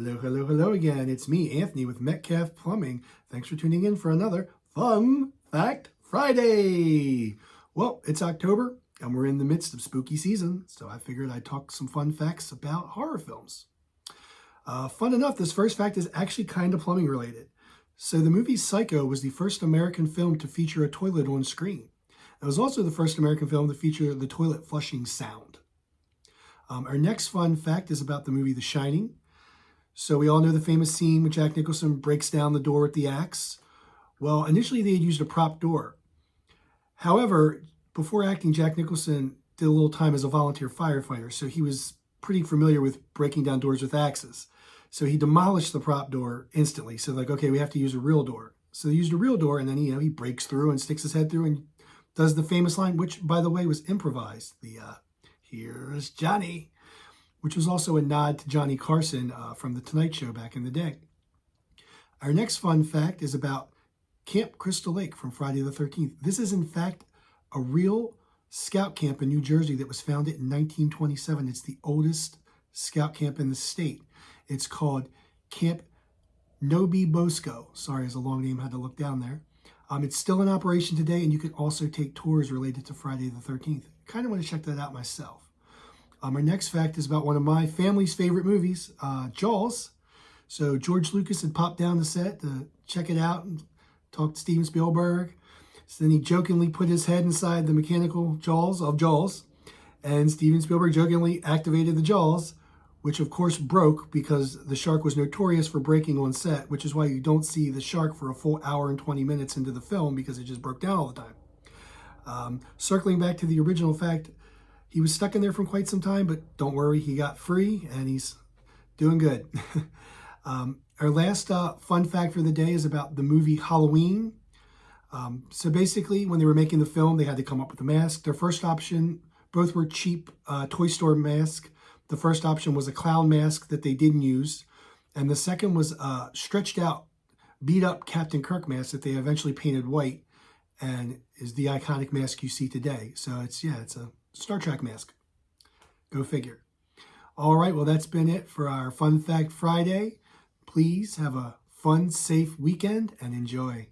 Hello again. It's me, Anthony, with Metcalf Plumbing. Thanks for tuning in for another Fun Fact Friday. Well, it's October, and we're in the midst of spooky season, so I figured I'd talk some fun facts about horror films. Fun enough, this first fact is actually kind of plumbing related. So the movie Psycho was the first American film to feature a toilet on screen. It was also the first American film to feature the toilet flushing sound. Our next fun fact is about the movie The Shining. So we all know the famous scene when Jack Nicholson breaks down the door with the axe. Well, initially they had used a prop door. However, before acting, Jack Nicholson did a little time as a volunteer firefighter, so he was pretty familiar with breaking down doors with axes. So he demolished the prop door instantly. So like, okay, we have to use a real door. So they used a real door, and then he breaks through and sticks his head through and does the famous line, which by the way was improvised. Here's Johnny, which was also a nod to Johnny Carson from The Tonight Show back in the day. Our next fun fact is about Camp Crystal Lake from Friday the 13th. This is in fact a real scout camp in New Jersey that was founded in 1927. It's the oldest scout camp in the state. It's called Camp Nobi Bosco. Sorry, it's a long name, had to look down there. It's still in operation today, and you can also take tours related to Friday the 13th. Kind of want to check that out myself. Our next fact is about one of my family's favorite movies, Jaws. So George Lucas had popped down the set to check it out and talk to Steven Spielberg. So then he jokingly put his head inside the mechanical jaws of Jaws, and Steven Spielberg jokingly activated the jaws, which of course broke because the shark was notorious for breaking on set, which is why you don't see the shark for a full hour and 20 minutes into the film because it just broke down all the time. Circling back to the original fact, he was stuck in there for quite some time, but don't worry, he got free and he's doing good. Our last fun fact for the day is about the movie Halloween. So basically, when they were making the film, they had to come up with a mask. Their first option, both were cheap toy store masks. The first option was a clown mask that they didn't use. And the second was a stretched out, beat up Captain Kirk mask that they eventually painted white and is the iconic mask you see today. So it's a Star Trek mask. Go figure. All right, well, that's been it for our Fun Fact Friday. Please have a fun, safe weekend and enjoy.